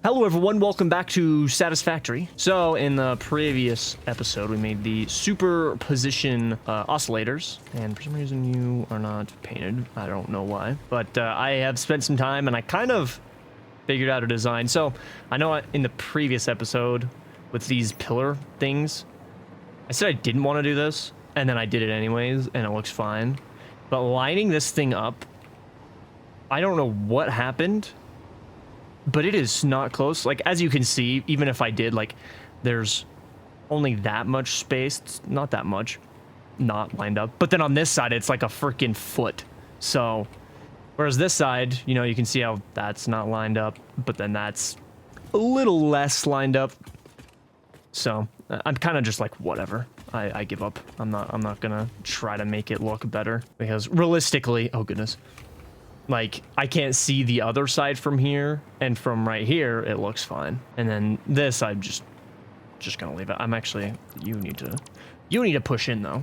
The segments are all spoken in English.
Hello everyone, welcome back to Satisfactory. So in the previous episode, we made the superposition oscillators, and for some reason you are not painted. I don't know why, but I have spent some time and I kind of figured out a design. So I know in the previous episode with these pillar things, I said I didn't want to do this, and then I did it anyways, and it looks fine. But lining this thing up, I don't know what happened, but it is not close. Like, as you can see, even if I did, like, there's only that much space. It's not that much. Not lined up. But then on this side, it's like a freaking foot. So, whereas this side, you know, you can see how that's not lined up, but then that's a little less lined up. So, I'm kind of just like, whatever. I give up. I'm not gonna try to make it look better, because realistically, oh goodness. Like, I can't see the other side from here, and from right here, it looks fine. And then this, I'm just gonna leave it. I'm actually, you need to push in, though.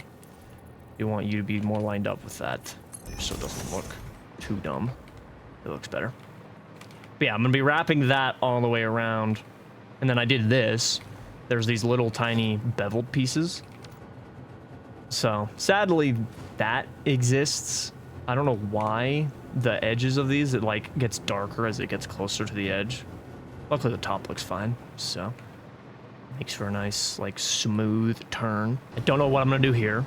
We want you to be more lined up with that, so it doesn't look too dumb. It looks better. But yeah, I'm gonna be wrapping that all the way around, and then I did this. There's these little tiny beveled pieces. So, sadly, that exists. I don't know why the edges of these, it like gets darker as it gets closer to the edge. Luckily the top looks fine, so makes for a nice like smooth turn. I don't know what I'm gonna do here.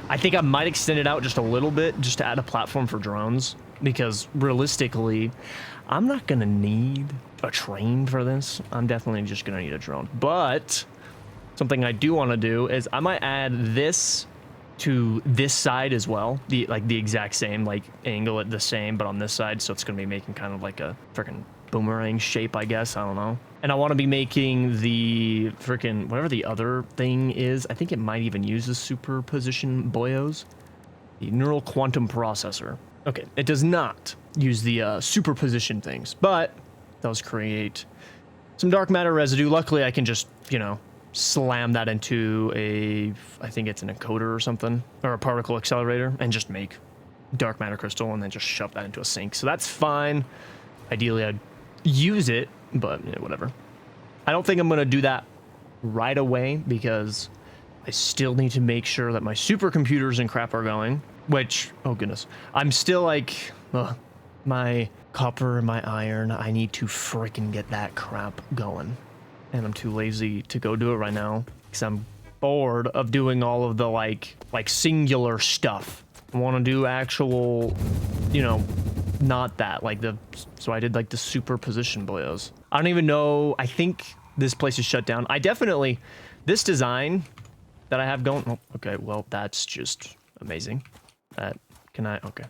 I think I might extend it out just a little bit just to add a platform for drones, because realistically I'm not gonna need a train for this. I'm definitely just gonna need a drone. But something I do want to do is I might add this to this side as well, the exact same, like angle it the same, but on this side, so it's gonna be making kind of like a freaking boomerang shape, I guess. I don't know. And I want to be making the freaking whatever the other thing is. I think it might even use the superposition boyos, the neural quantum processor. Okay, it does not use the superposition things, but it does create some dark matter residue. Luckily, I can just, you know, slam that into a, I think it's an encoder or something, or a particle accelerator, and just make dark matter crystal, and then just shove that into a sink. So that's fine. Ideally, I'd use it, but yeah, whatever. I don't think I'm going to do that right away, because I still need to make sure that my supercomputers and crap are going, which, oh goodness, I'm still like, my copper and my iron, I need to freaking get that crap going. And I'm too lazy to go do it right now, because I'm bored of doing all of the like singular stuff. I want to do actual, you know, not that, like the, so I did like the superposition boyos. I don't even know, I think this place is shut down. I definitely, this design that I have going, oh, okay, well, that's just amazing. That, can I, okay.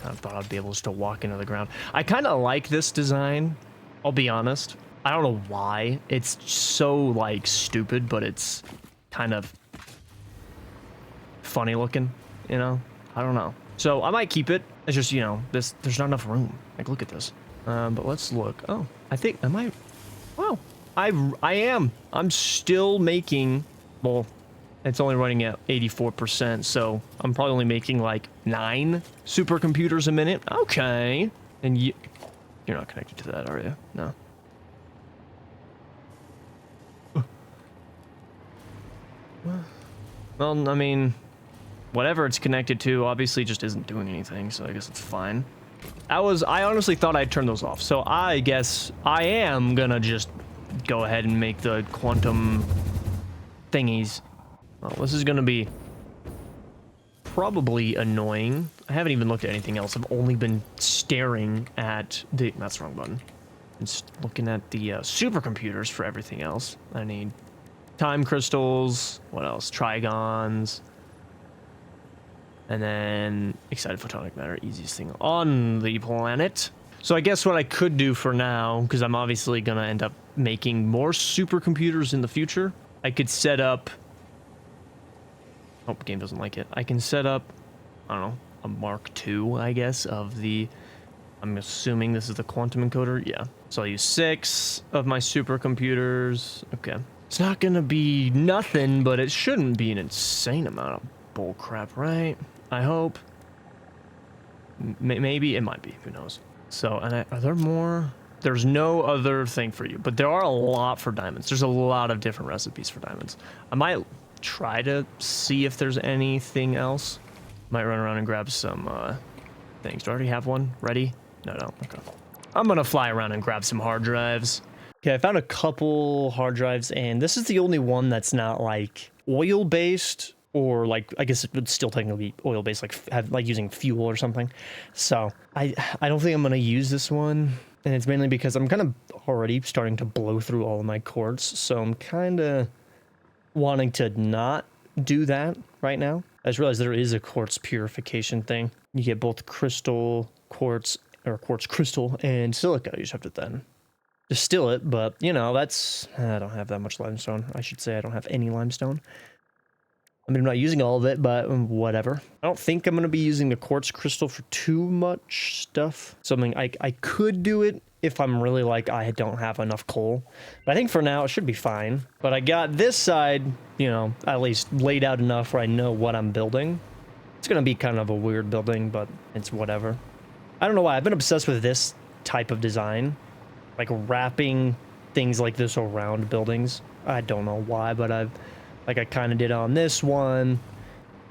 I thought I'd be able just to walk into the ground. I kind of like this design, I'll be honest. I don't know why. It's so, like, stupid, but it's kind of funny looking, you know? I don't know. So, I might keep it. It's just, you know, there's not enough room. Like, look at this. But let's look. Oh, I think, wow. I am. I'm still making, well, it's only running at 84%, so I'm probably only making, like, 9 supercomputers a minute. Okay. And you're not connected to that, are you? No. Well, I mean, whatever it's connected to obviously just isn't doing anything, so I guess it's fine. I honestly thought I'd turn those off, so I guess I am gonna just go ahead and make the quantum thingies. Well, this is gonna be probably annoying. I haven't even looked at anything else. I've only been staring at the, that's the wrong button. Just looking at the supercomputers for everything else. I need time crystals, what else? Trigons. And then excited photonic matter, easiest thing on the planet. So I guess what I could do for now, because I'm obviously going to end up making more supercomputers in the future, I could set up... Oh, the game doesn't like it. I can set up, I don't know, a Mark II, I guess, of the... I'm assuming this is the quantum encoder? Yeah. So I'll use 6 of my supercomputers. Okay. It's not gonna be nothing, but it shouldn't be an insane amount of bullcrap, right? I hope. Maybe it might be. Who knows? So, and are there more? There's no other thing for you, but there are a lot for diamonds. There's a lot of different recipes for diamonds. I might try to see if there's anything else. Might run around and grab some things. Do I already have one ready? No. Okay. I'm gonna fly around and grab some hard drives. Okay, I found a couple hard drives, and this is the only one that's not like oil-based, or like, I guess it would still technically be oil-based, like using fuel or something. So I don't think I'm gonna use this one, and it's mainly because I'm kind of already starting to blow through all of my quartz, so I'm kind of wanting to not do that right now. I just realized there is a quartz purification thing. You get both crystal quartz, or quartz crystal, and silica. You just have to then distill it, but you know, that's, I don't have that much limestone. I should say I don't have any limestone. I mean, I'm not using all of it, but whatever. I don't think I'm going to be using the quartz crystal for too much stuff. Something I could do it if I'm really like, I don't have enough coal. But I think for now it should be fine. But I got this side, you know, at least laid out enough where I know what I'm building. It's going to be kind of a weird building, but it's whatever. I don't know why. I've been obsessed with this type of design. Like wrapping things like this around buildings. I don't know why, but I kind of did on this one.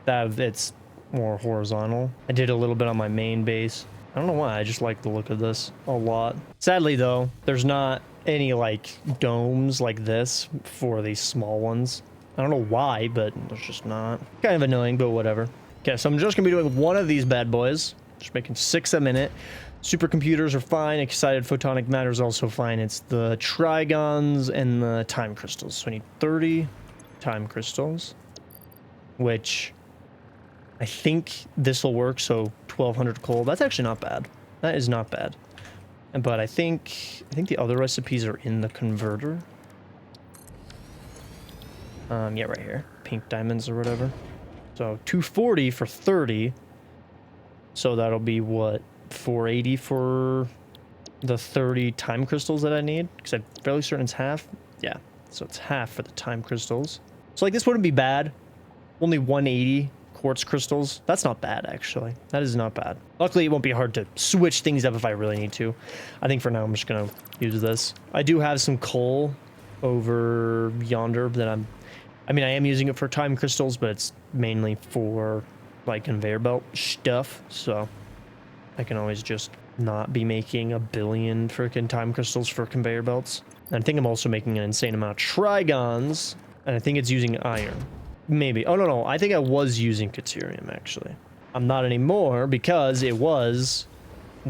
That it's more horizontal. I did a little bit on my main base. I don't know why. I just like the look of this a lot. Sadly, though, there's not any like domes like this for these small ones. I don't know why, but there's just not. Kind of annoying, but whatever. Okay, so I'm just gonna be doing one of these bad boys. Just making 6 a minute. Supercomputers are fine. Excited photonic matter is also fine. It's the trigons and the time crystals. So I need 30 time crystals, which I think this will work. So 1200 coal. That's actually not bad. That is not bad. But I think the other recipes are in the converter. Yeah, right here. Pink diamonds or whatever. So 240 for 30. So that'll be what, 480 for the 30 time crystals that I need? Because I'm fairly certain it's half. Yeah, so it's half for the time crystals. So like this wouldn't be bad. Only 180 quartz crystals. That's not bad, actually. That is not bad. Luckily, it won't be hard to switch things up if I really need to. I think for now, I'm just going to use this. I do have some coal over yonder that I mean, I am using it for time crystals, but it's mainly for like conveyor belt stuff, so I can always just not be making a billion freaking time crystals for conveyor belts. And I think I'm also making an insane amount of trigons, and I think it's using iron. Maybe. Oh, no, I think I was using Caterium, actually. I'm not anymore because it was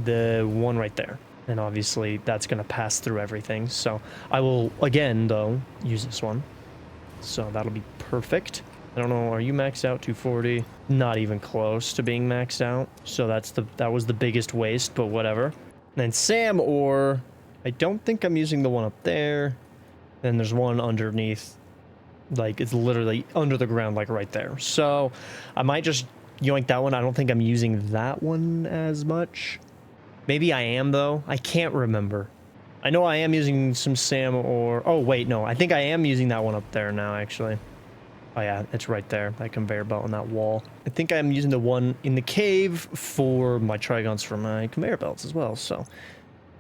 the one right there. And obviously that's going to pass through everything. So I will, again, though, use this one. So that'll be perfect. I don't know, are you maxed out? 240? Not even close to being maxed out. So that was the biggest waste, but whatever. And then Sam ore, I don't think I'm using the one up there. Then there's one underneath. Like, it's literally under the ground, like right there. So I might just yoink that one. I don't think I'm using that one as much. Maybe I am, though. I can't remember. I know I am using some Sam ore. Oh, wait, no. I think I am using that one up there now, actually. Oh yeah, it's right there, that conveyor belt on that wall. I think I'm using the one in the cave for my trigons for my conveyor belts as well, so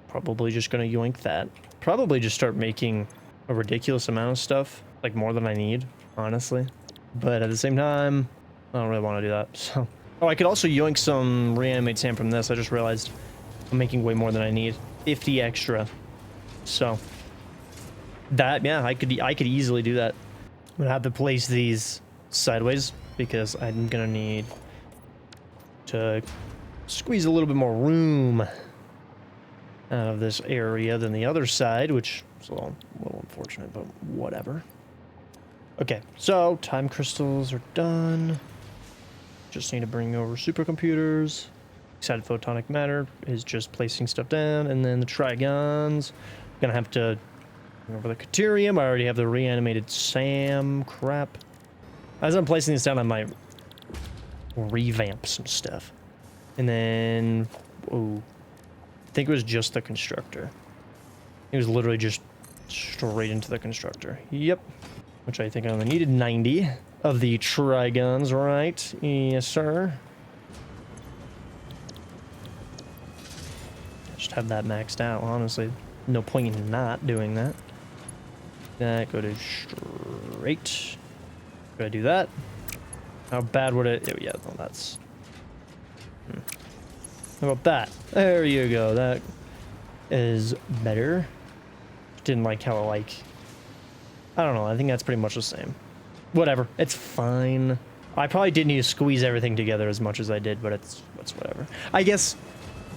probably just gonna yoink that. Probably just start making a ridiculous amount of stuff, like more than I need, honestly. But at the same time, I don't really want to do that, so. Oh, I could also yoink some reanimate sand from this. I just realized I'm making way more than I need. 50 extra. So that, yeah, I could easily do that. I'm gonna have to place these sideways because I'm gonna need to squeeze a little bit more room out of this area than the other side, which is a little unfortunate, but whatever. Okay, so time crystals are done. Just need to bring over supercomputers. Excited photonic matter is just placing stuff down, and then the trigons. Gonna have to over the Caterium. I already have the reanimated Sam crap. As I'm placing this down, I might revamp some stuff. And then, oh, I think it was just the constructor. It was literally just straight into the constructor. Yep. Which I think I only needed 90 of the trigons, right? Yes, sir. Just have that maxed out, honestly. No point in not doing that. That, go to straight. Could I do that? How bad would it? Oh, yeah, no, that's... How about that? There you go. That is better. Didn't like how, like... I don't know. I think that's pretty much the same. Whatever. It's fine. I probably didn't need to squeeze everything together as much as I did, but it's whatever. I guess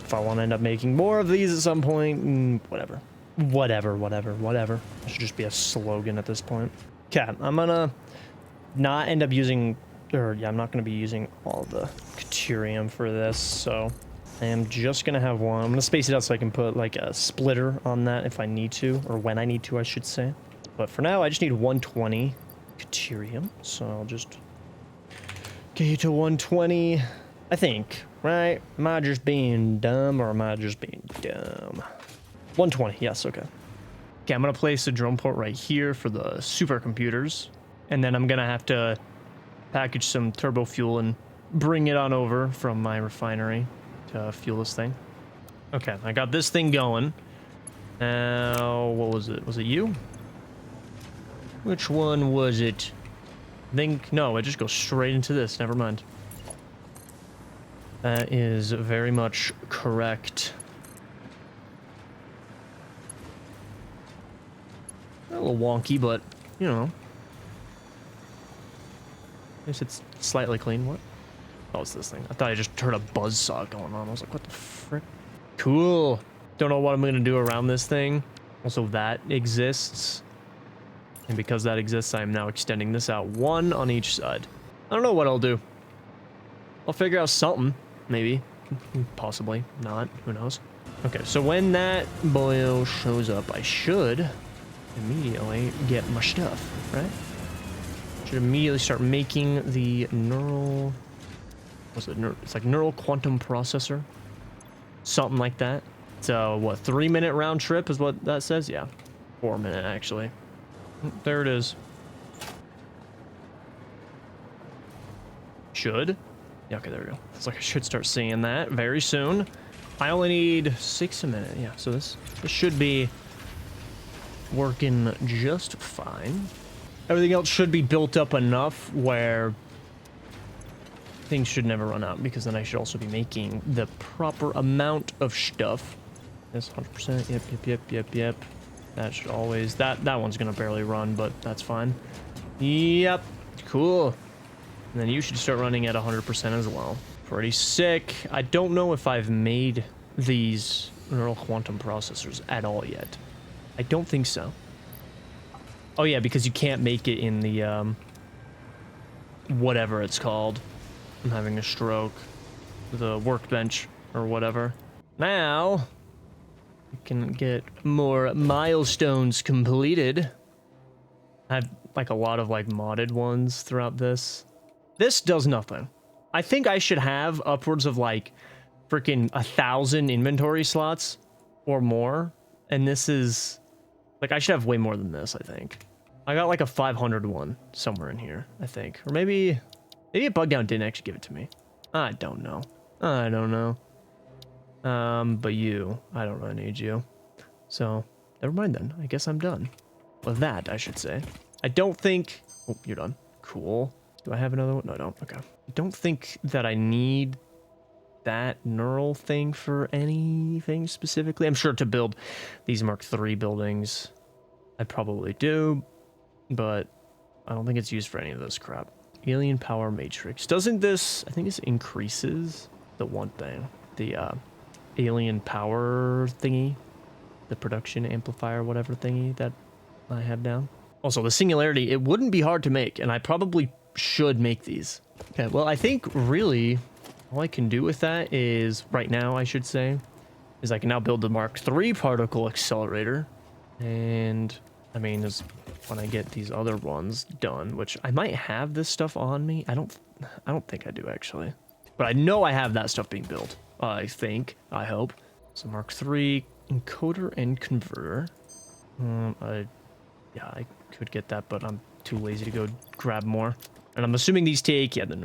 if I want to end up making more of these at some point, whatever. Whatever. It should just be a slogan at this point. Okay, I'm gonna not end up using, or yeah, I'm not gonna be using all the Caterium for this, so I am just gonna have one. I'm gonna space it out so I can put like a splitter on that if I need to, or when I need to, I should say. But for now, I just need 120 Caterium, so I'll just get to 120, I think, right? Am I just being dumb, or am I just being dumb? 120, yes, okay. Okay, I'm gonna place a drone port right here for the supercomputers, and then I'm gonna have to package some turbo fuel and bring it on over from my refinery to fuel this thing. Okay, I got this thing going. Now, what was it? Was it you? Which one was it? I think, no, it just goes straight into this, never mind. That is very much correct. A little wonky, but, you know. I guess it's slightly clean. What? Oh, it's this thing. I thought I just heard a buzzsaw going on. I was like, what the frick? Cool. Don't know what I'm going to do around this thing. Also, that exists. And because that exists, I am now extending this out one on each side. I don't know what I'll do. I'll figure out something. Maybe. Possibly. Not. Who knows? Okay, so when that boil shows up, I should immediately get my stuff, right? Should immediately start making the neural... What's it? It's like neural quantum processor. Something like that. So, what, 3-minute round trip is what that says? Yeah. 4-minute, actually. There it is. Should. Yeah, okay, there we go. It's like I should start seeing that very soon. I only need 6 a minute. Yeah, so this should be working just fine. Everything else should be built up enough where things should never run out, because then I should also be making the proper amount of stuff. That's 100%. Yep. That should always... That one's gonna barely run, but that's fine. Yep. Cool. And then you should start running at 100% as well. Pretty sick. I don't know if I've made these neural quantum processors at all yet. I don't think so. Oh yeah, because you can't make it in the, whatever it's called. I'm having a stroke. The workbench or whatever. Now, we can get more milestones completed. I have like a lot of like modded ones throughout this. This does nothing. I think I should have upwards of like freaking 1,000 inventory slots or more. And this is like, I should have way more than this, I think. I got like a 500 one somewhere in here, I think. Or maybe it bugged out and didn't actually give it to me. I don't know. I don't know. But you, I don't really need you. So, never mind then. I guess I'm done. With that, I should say. I don't think... Oh, you're done. Cool. Do I have another one? No, I don't. Okay. I don't think that I need that neural thing for anything specifically. I'm sure to build these Mark III buildings, I probably do, but I don't think it's used for any of this crap. Alien power matrix. Doesn't this... I think this increases the one thing. The, alien power thingy. The production amplifier, whatever thingy that I have down. Also, the singularity, it wouldn't be hard to make, and I probably should make these. Okay, well, I think really all I can do with that is, right now, I should say, is I can now build the Mark III particle accelerator. And, I mean, is when I get these other ones done, which I might have this stuff on me. I don't think I do, actually. But I know I have that stuff being built. I think. I hope. So Mark III encoder and converter. Yeah, I could get that, but I'm too lazy to go grab more. And I'm assuming these take, yeah, the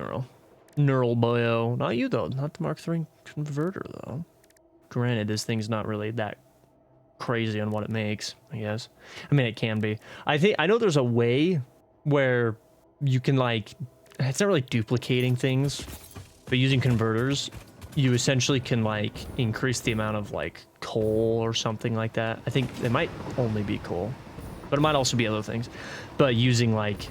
neural bio. Not you though, not the Mark III converter though. Granted, this thing's not really that crazy on what it makes, I guess. I mean, it can be. I know there's a way where you can like, it's not really duplicating things, but using converters, you essentially can like increase the amount of like coal or something like that. I think it might only be coal, but it might also be other things. But using like,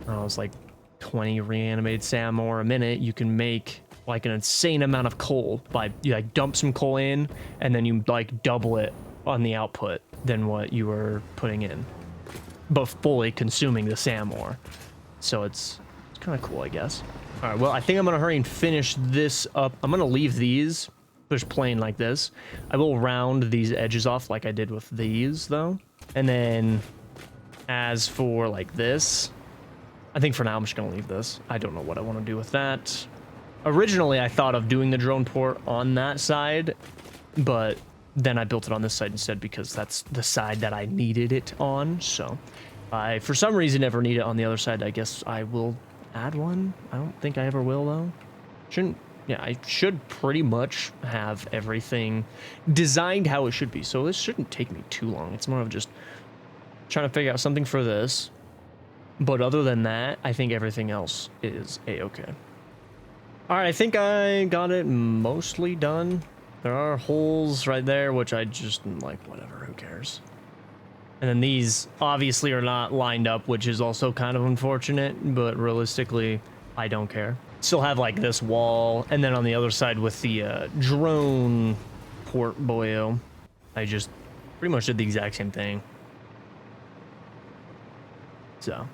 I don't know, it's like 20 reanimated sand ore a minute, you can make like an insane amount of coal by you like dump some coal in and then you like double it on the output than what you were putting in, but fully consuming the sand ore. So it's kind of cool, I guess. All right, well, I think I'm gonna hurry and finish this up. I'm gonna leave these just plain like this. I will round these edges off like I did with these though. And then as for like this, I think for now I'm just gonna leave this. I don't know what I want to do with that. Originally, I thought of doing the drone port on that side, but then I built it on this side instead because that's the side that I needed it on. So I, for some reason, never need it on the other side. I guess I will add one. I don't think I ever will though. Yeah, I should pretty much have everything designed how it should be. So this shouldn't take me too long. It's more of just trying to figure out something for this. But other than that, I think everything else is a-okay. All right, I think I got it mostly done. There are holes right there, which I just like, whatever, who cares? And then these obviously are not lined up, which is also kind of unfortunate, but realistically, I don't care. Still have like this wall, and then on the other side with the drone port boyo, I just pretty much did the exact same thing. So,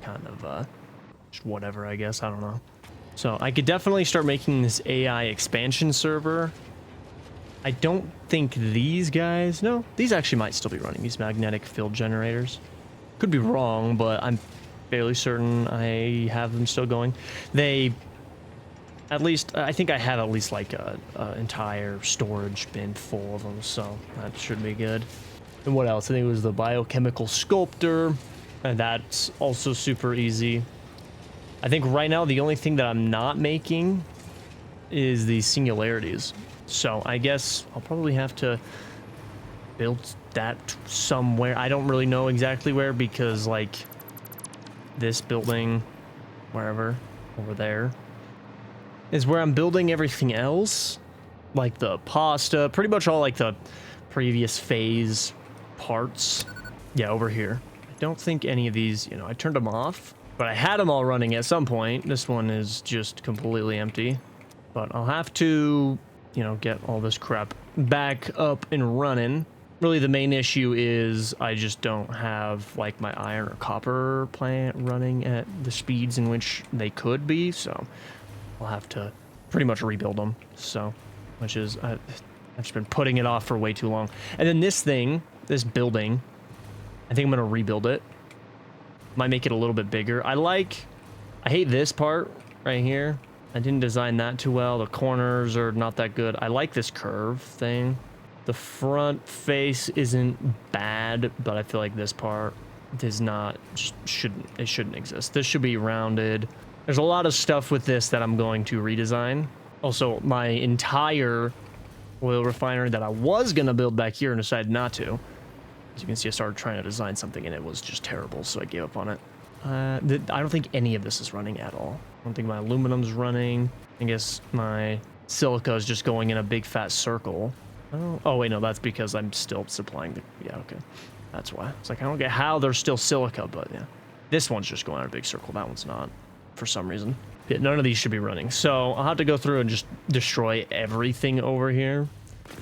kind of just whatever, I guess, I don't know. So I could definitely start making this AI expansion server. I don't think these guys, no, these actually might still be running, these magnetic field generators. Could be wrong, but I'm fairly certain I have them still going. They, at least, I think I have at least like a entire storage bin full of them, so that should be good. And what else? I think it was the biochemical sculptor, and that's also super easy. I think right now the only thing that I'm not making is the singularities. So I guess I'll probably have to build that somewhere. I don't really know exactly where, because like this building, wherever, over there, is where I'm building everything else. Like the pasta, pretty much all like the previous phase parts. Yeah, over here. I don't think any of these, you know, I turned them off. But I had them all running at some point. This one is just completely empty. But I'll have to, you know, get all this crap back up and running. Really, the main issue is I just don't have, like, my iron or copper plant running at the speeds in which they could be. So I'll have to pretty much rebuild them. So, which is, I've just been putting it off for way too long. And then this thing, this building, I think I'm going to rebuild it. Might make it a little bit bigger. I hate this part right here. I didn't design that too well. The corners are not that good. I like this curve thing. The front face isn't bad, but I feel like this part does not, shouldn't exist. This should be rounded. There's a lot of stuff with this that I'm going to redesign. Also, my entire oil refinery that I was going to build back here and decided not to. As you can see, I started trying to design something and it was just terrible, so I gave up on it. I don't think any of this is running at all. I don't think my aluminum's running. I guess my silica is just going in a big fat circle. Oh wait, no, that's because I'm still supplying the, yeah, okay. That's why. It's like, I don't get how there's still silica, but yeah. This one's just going in a big circle. That one's not, for some reason. Yeah, none of these should be running. So I'll have to go through and just destroy everything over here.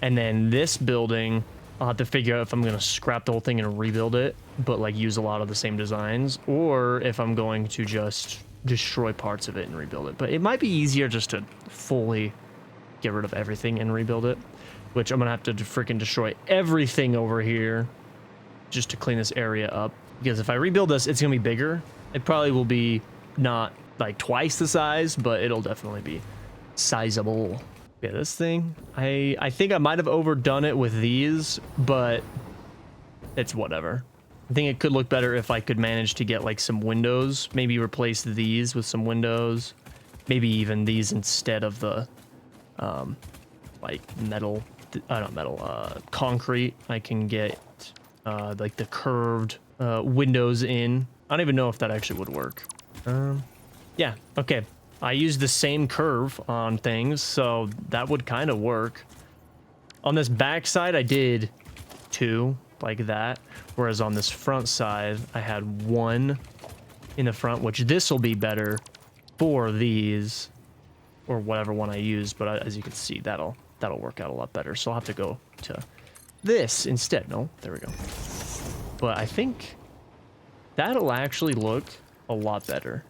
And then this building, I'll have to figure out if I'm going to scrap the whole thing and rebuild it, but like use a lot of the same designs, or if I'm going to just destroy parts of it and rebuild it. But it might be easier just to fully get rid of everything and rebuild it, which I'm going to have to freaking destroy everything over here just to clean this area up. Because if I rebuild this, it's going to be bigger. It probably will be not like twice the size, but it'll definitely be sizable. Yeah, this thing, I think I might have overdone it with these, but it's whatever. I think it could look better if I could manage to get like some windows, maybe replace these with some windows, maybe even these instead of the like metal not metal, concrete. I can get like the curved windows in. I don't even know if that actually would work. Yeah, okay. I used the same curve on things, so that would kind of work. On this back side, I did 2 like that, whereas on this front side, I had 1 in the front, which this will be better for these, or whatever one I use, but as you can see, that'll work out a lot better. So I'll have to go to this instead. No, there we go. But I think that'll actually look a lot better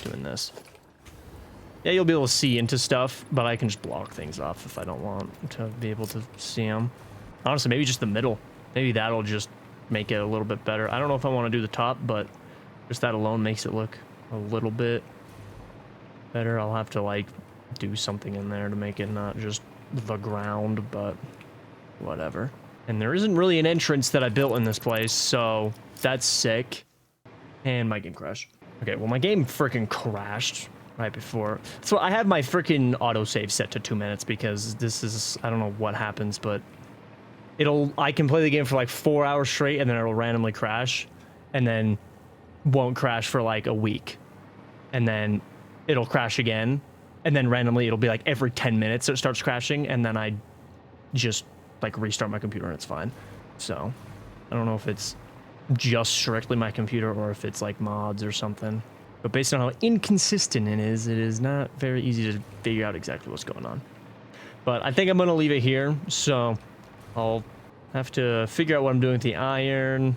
doing this. Yeah, you'll be able to see into stuff, but I can just block things off if I don't want to be able to see them. Honestly, maybe just the middle. Maybe that'll just make it a little bit better. I don't know if I want to do the top, but just that alone makes it look a little bit better. I'll have to, like, do something in there to make it not just the ground, but whatever. And there isn't really an entrance that I built in this place, so that's sick. And my game crashed. Okay, well, my game freaking crashed right before. So I have my freaking autosave set to 2 minutes because this is, I don't know what happens, but I can play the game for like 4 hours straight and then it'll randomly crash and then won't crash for like a week. And then it'll crash again. And then randomly it'll be like every 10 minutes it starts crashing. And then I just like restart my computer and it's fine. So I don't know if it's just strictly my computer or if it's like mods or something. But based on how inconsistent it is not very easy to figure out exactly what's going on. But I think I'm going to leave it here. So I'll have to figure out what I'm doing with the iron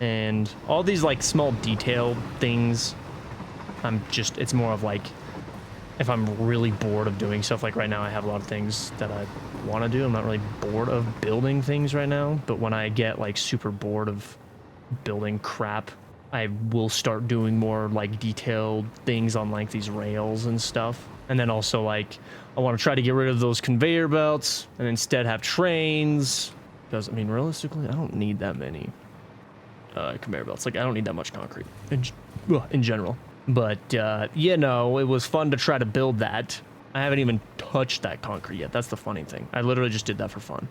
and all these like small detailed things. It's more of like, if I'm really bored of doing stuff, like right now I have a lot of things that I want to do. I'm not really bored of building things right now. But when I get like super bored of building crap, I will start doing more like detailed things on like these rails and stuff. And then also like I want to try to get rid of those conveyor belts and instead have trains, because I mean realistically I don't need that many conveyor belts. Like I don't need that much concrete in general. But you know, it was fun to try to build that. I haven't even touched that concrete yet. That's the funny thing. I literally just did that for fun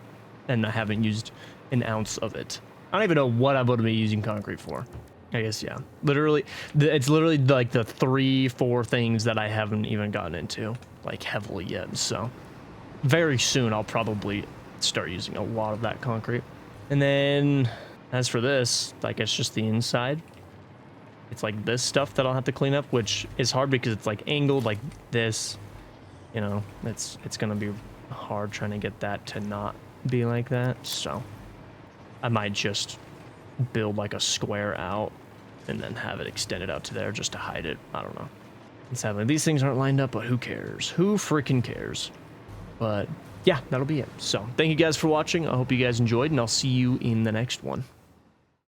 and I haven't used an ounce of it. I don't even know what I'm going to be using concrete for. I guess, yeah. Literally, it's literally like the 3-4 things that I haven't even gotten into, like, heavily yet. So, very soon I'll probably start using a lot of that concrete. And then, as for this, like, it's just the inside. It's like this stuff that I'll have to clean up, which is hard because it's like angled like this. You know, it's going to be hard trying to get that to not be like that. So, I might just build like a square out and then have it extended out to there just to hide it. I don't know. Sadly, these things aren't lined up, but who cares? Who freaking cares? But yeah, that'll be it. So thank you guys for watching. I hope you guys enjoyed, and I'll see you in the next one.